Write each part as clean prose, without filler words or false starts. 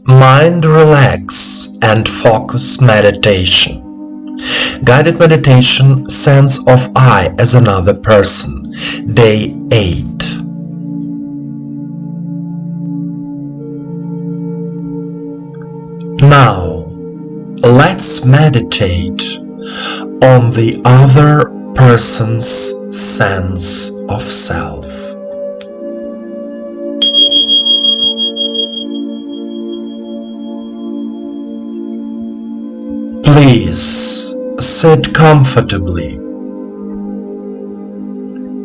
Mind relax and focus meditation. Guided meditation, sense of I as another person. Day 8. Now, let's meditate on the other person's sense of self. Please sit comfortably.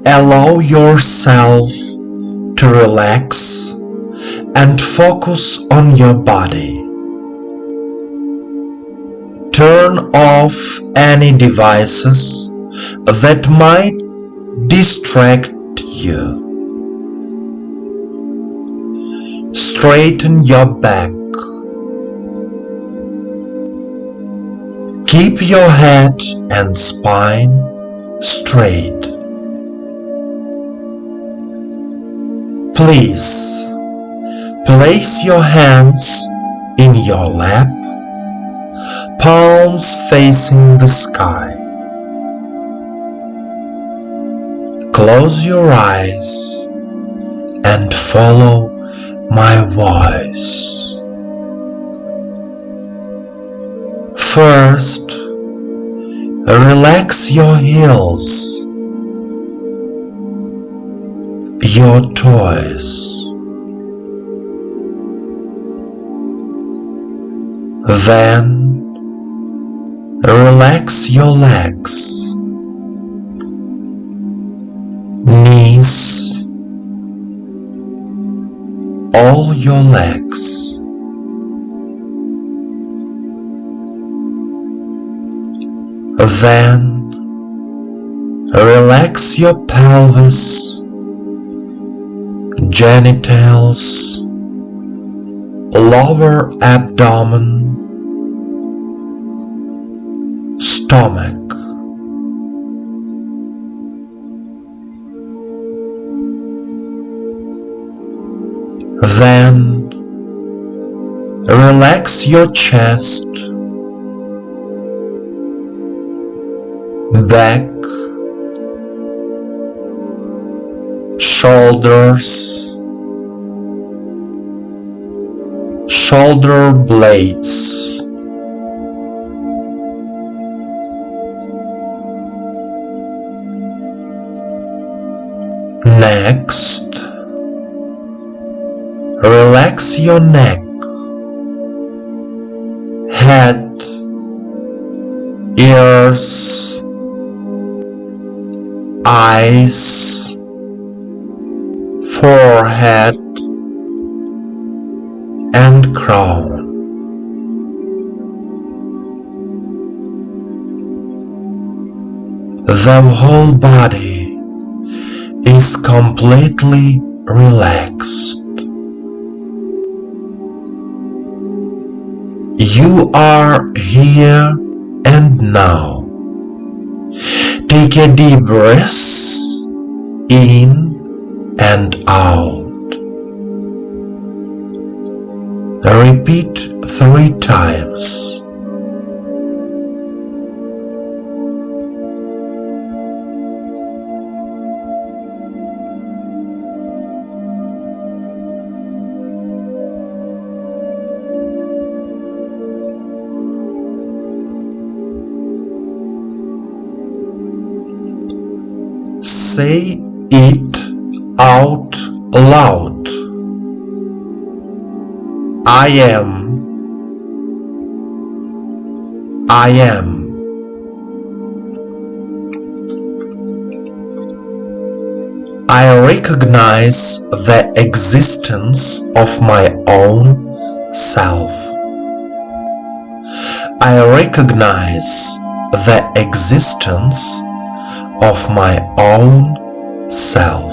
Allow yourself to relax and focus on your body. Turn off any devices that might distract you. Straighten your back. Keep your head and spine straight. Please place your hands in your lap, palms facing the sky. Close your eyes and follow my voice. First, relax your heels, your toes. Then, relax your legs, knees, all your legs. Then, relax your pelvis, genitals, lower abdomen, stomach. Then, relax your chest, back, shoulders, shoulder blades. Next, relax your neck, head, ears, eyes, forehead, and crown. The whole body is completely relaxed. You are here and now. Take a deep breath in and out. Repeat 3 times. Say it out loud. I am. I am. I recognize the existence of my own self. I recognize the existence of my own self.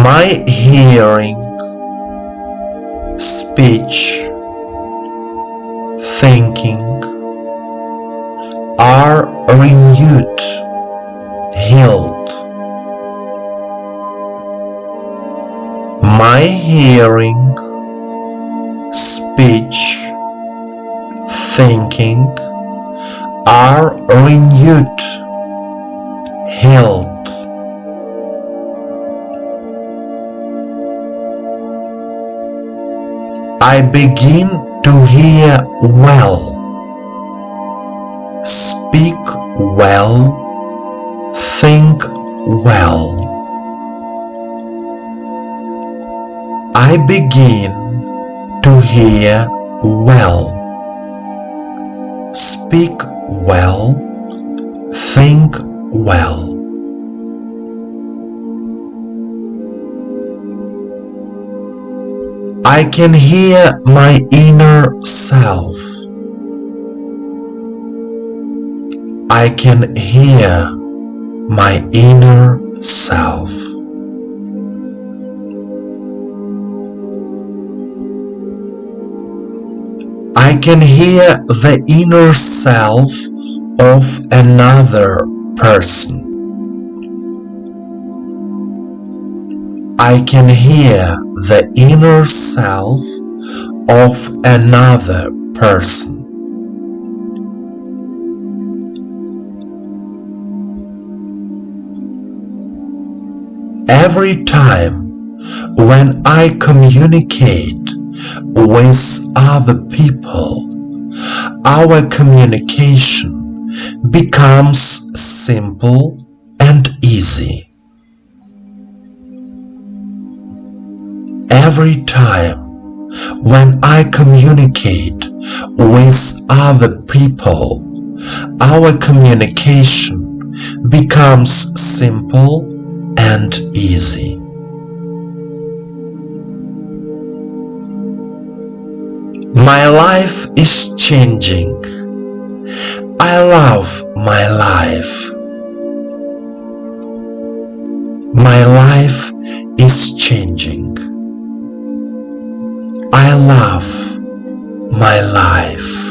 My hearing, speech, thinking are renewed, healed, my hearing, speech, thinking are renewed, healed. I begin to hear well, speak well, think well. I begin to hear well, speak well, think well. I can hear my inner self. I can hear my inner self. I can hear the inner self of another person. I can hear the inner self of another person. Every time when I communicate with other people, our communication becomes simple and easy. Every time when I communicate with other people, our communication becomes simple and easy. My life is changing. I love my life. My life is changing. I love my life.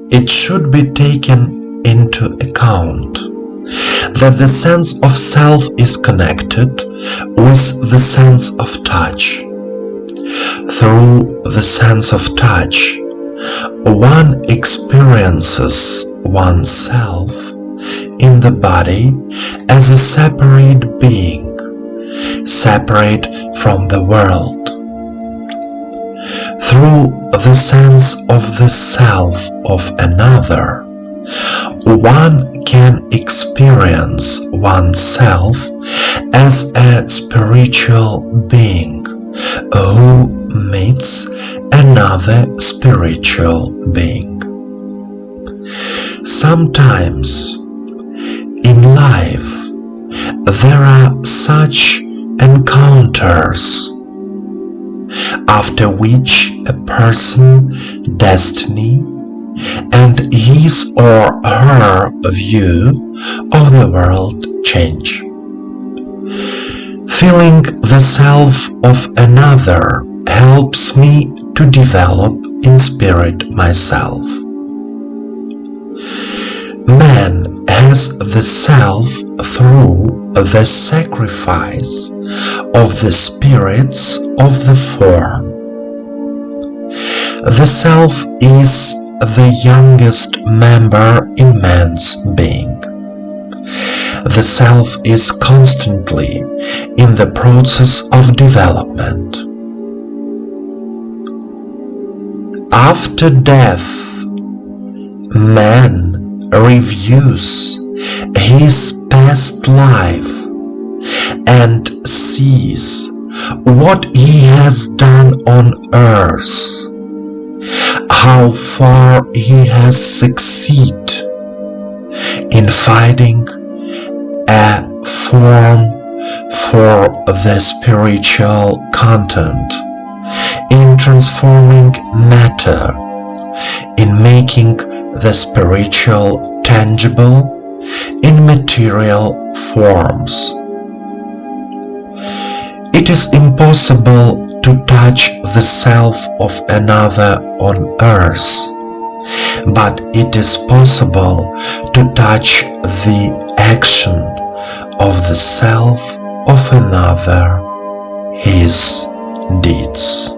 It should be taken into account that the sense of self is connected with the sense of touch. Through the sense of touch, one experiences oneself in the body as a separate being, separate from the world. Through the sense of the self of another, one can experience oneself as a spiritual being who meets another spiritual being. Sometimes in life there are such encounters, after which a person's destiny and his or her view of the world change. Feeling the self of another helps me to develop in spirit myself. Man has the self through the sacrifice of the spirits of the form. The self is the youngest member in man's being. The self is constantly in the process of development. After death, man reviews his past life and sees what he has done on earth, how far he has succeeded in finding a form for the spiritual content, in transforming matter, in making the spiritual tangible in material forms. It is impossible to touch the self of another on earth, but it is possible to touch the action of the self of another, his deeds.